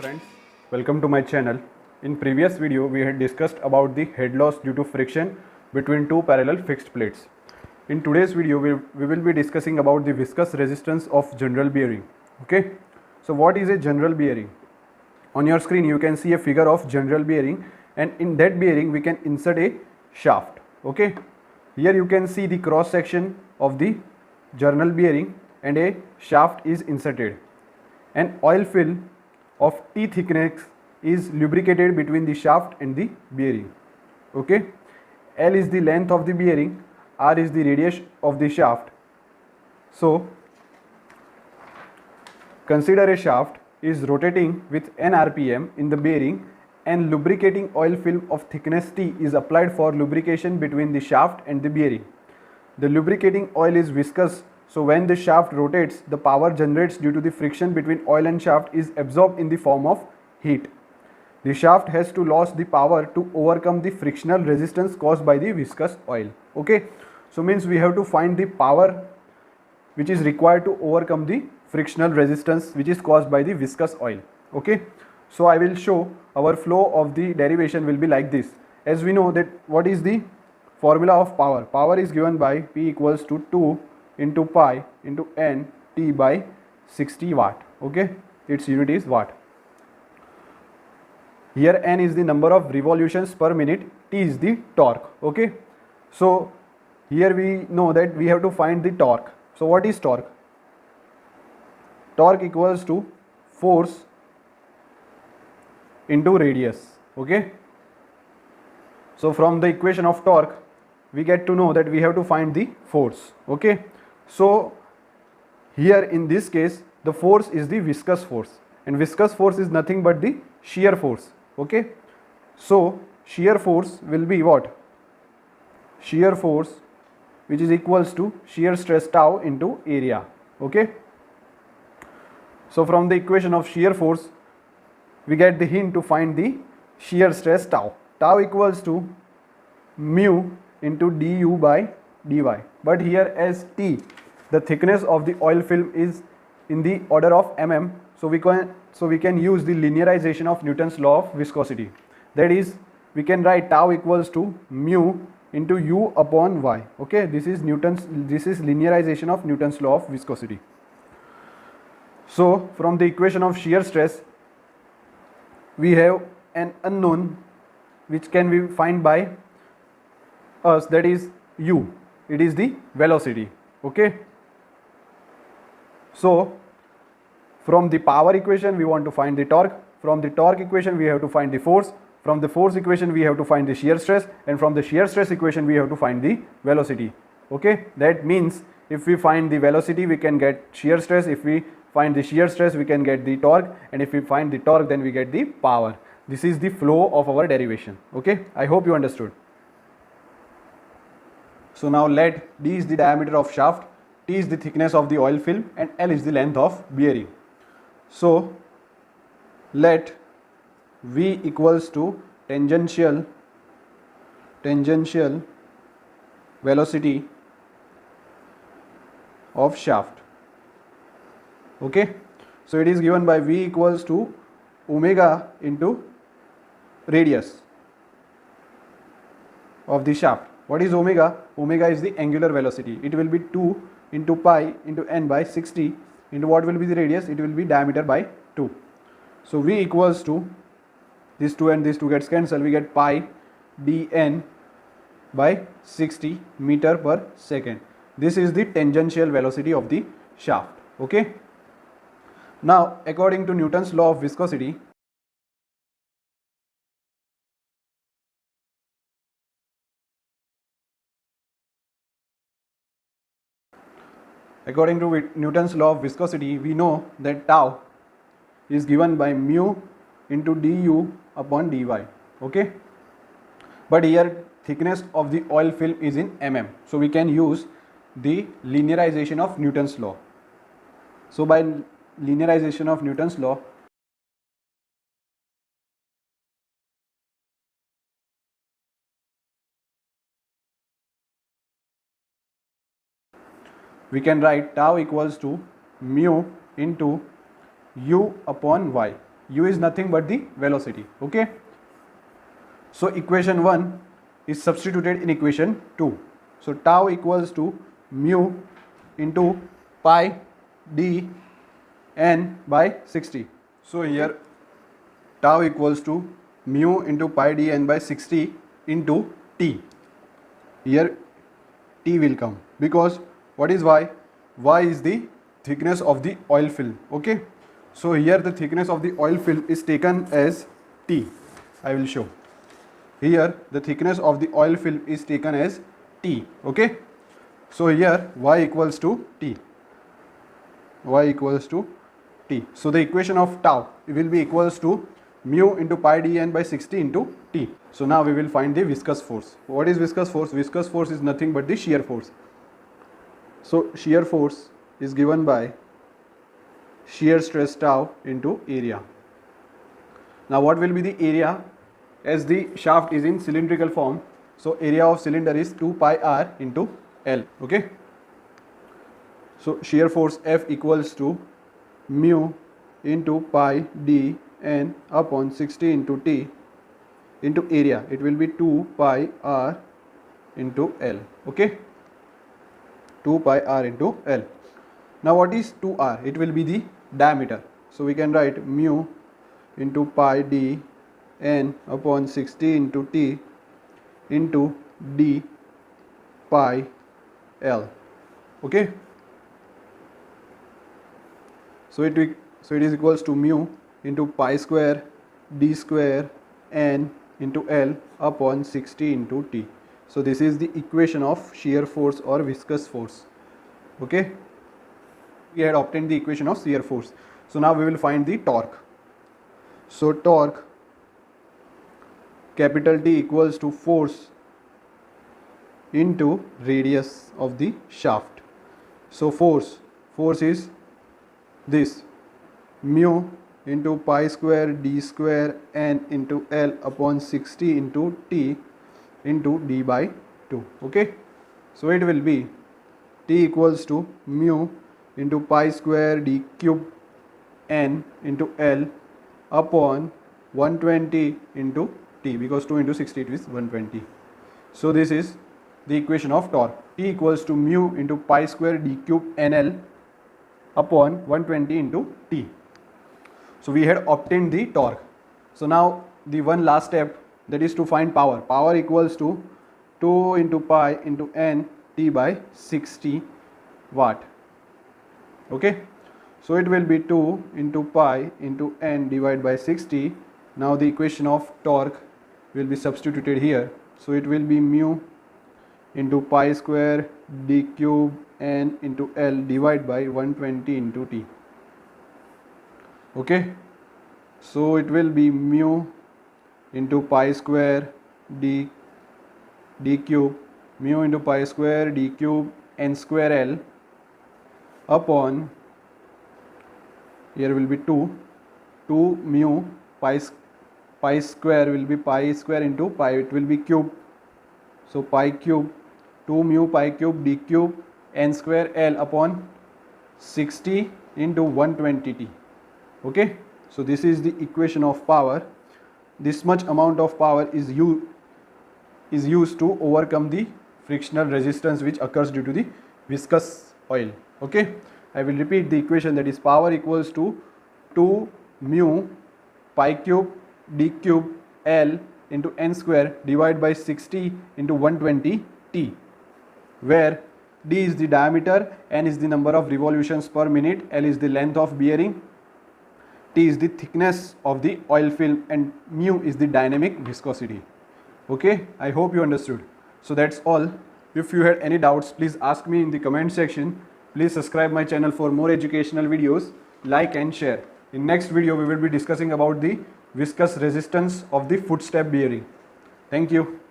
friends, welcome to my channel. In previous video we had discussed about the head loss due to friction between two parallel fixed plates. In today's video we will be discussing about the viscous resistance of general bearing. Okay, so what is a general bearing? On your screen you can see a figure of general bearing, and in that bearing we can insert a shaft. Okay, here you can see the cross section of the general bearing and a shaft is inserted. An oil film of T thickness is lubricated between the shaft and the bearing. Okay, L is the length of the bearing, R is the radius of the shaft. So consider a shaft is rotating with n rpm in the bearing, and lubricating oil film of thickness T is applied for lubrication between the shaft and the bearing. The lubricating oil is viscous, so when the shaft rotates, the power generated due to the friction between oil and shaft is absorbed in the form of heat. The shaft has to lose the power to overcome the frictional resistance caused by the viscous oil. Okay, so means we have to find the power which is required to overcome the frictional resistance which is caused by the viscous oil. Okay, so I will show our flow of the derivation will be like this. As we know that what is the formula of power? Power is given by P equals to 2 into pi into n T by 60 watt. Okay, its unit is watt. Here n is the number of revolutions per minute, T is the torque. Okay, so here we know that we have to find the torque. So what is torque? Torque equals to force into radius. Okay, so from the equation of torque we get to know that we have to find the force. Okay, so here in this case the force is the viscous force, and viscous force is nothing but the shear force. Okay, so shear force will be what? Shear force which is equals to shear stress tau into area. Okay, so from the equation of shear force we get the hint to find the shear stress tau. Tau equals to mu into du by dy, but here as T, the thickness of the oil film is in the order of mm, so we can use the linearization of Newton's law of viscosity. That is, we can write tau equals to mu into u upon y. Okay, this is linearization of Newton's law of viscosity. So from the equation of shear stress we have an unknown which can be found by us, that is u. It is the velocity. Okay, so from the power equation we want to find the torque, from the torque equation we have to find the force, from the force equation we have to find the shear stress, and from the shear stress equation we have to find the velocity. Okay, that means if we find the velocity we can get shear stress, if we find the shear stress we can get the torque, and if we find the torque then we get the power. This is the flow of our derivation. Okay, I hope you understood. So now let D is the diameter of shaft, T is the thickness of the oil film, and L is the length of bearing. So let V equals to tangential velocity of shaft. Okay, so it is given by V equals to omega into radius of the shaft. What is omega? Omega is the angular velocity. It will be 2 into pi into n by 60 into what will be the radius? It will be diameter by 2. So V equals to this 2 and this 2 gets cancelled. We get pi dn by 60 meter per second. This is the tangential velocity of the shaft. Okay. Now according to Newton's law of viscosity, we know that tau is given by mu into du upon dy. Okay, but here thickness of the oil film is in mm, so we can use the linearization of Newton's law. So by linearization of Newton's law we can write tau equals to mu into u upon y. u is nothing but the velocity. Okay, so equation 1 is substituted in equation 2. So tau equals to mu into pi d n by 60. So here tau equals to mu into pi d n by 60 into t. Here t will come because what is y? Y is the thickness of the oil film. Okay, so here the thickness of the oil film is taken as t. I will show. Here the thickness of the oil film is taken as t. Okay, so here y equals to t. Y equals to t. So the equation of tau will be equals to mu into pi d n by 60 into t. So now we will find the viscous force. What is viscous force? Viscous force is nothing but the shear force. So shear force is given by shear stress tau into area. Now what will be the area? As the shaft is in cylindrical form, so area of cylinder is 2 pi r into L. Okay, so shear force F equals to mu into pi d n upon 60 into t into area. It will be 2 pi r into L. Okay, 2 pi r into L. Now what is 2r? It will be the diameter. So we can write mu into pi d n upon 60 into t into d pi L. Okay, so it is equals to mu into pi square d square n into L upon 60 into t. So this is the equation of shear force or viscous force. Okay, we had obtained the equation of shear force. So now we will find the torque. So torque capital T equals to force into radius of the shaft. So force is this mu into pi square d square n into L upon 60 into t into d by 2. Okay, so it will be T equals to mu into pi square d cube n into L upon 120 into t, because 2 into 60 it is 120. So this is the equation of torque. T equals to mu into pi square d cube nl upon 120 into t. So we had obtained the torque. So now the one last step, that is to find power. Power equals to 2 into pi into n t by 60 watt. Okay, so it will be 2 into pi into n divided by 60. Now the equation of torque will be substituted here. So it will be mu into pi square d cube n into L divided by 120 into t. Okay, so it will be mu into pi square d cube, mu into pi square d cube n square L upon, here will be 2 mu pi square will be pi square into pi, it will be cube. So pi cube 2 mu pi cube d cube n square L upon 60 into 120t. Okay, so this is the equation of power. This much amount of power is used to overcome the frictional resistance which occurs due to the viscous oil. Okay, I will repeat the equation, that is power equals to 2 mu pi cube d cube L into n square divided by 60 into 120 t, where d is the diameter, n is the number of revolutions per minute, L is the length of bearing, T is the thickness of the oil film, and mu is the dynamic viscosity. Okay, I hope you understood. So that's all. If you had any doubts, please ask me in the comment section. Please subscribe my channel for more educational videos, like and share. In next video we will be discussing about the viscous resistance of the footstep bearing. Thank you.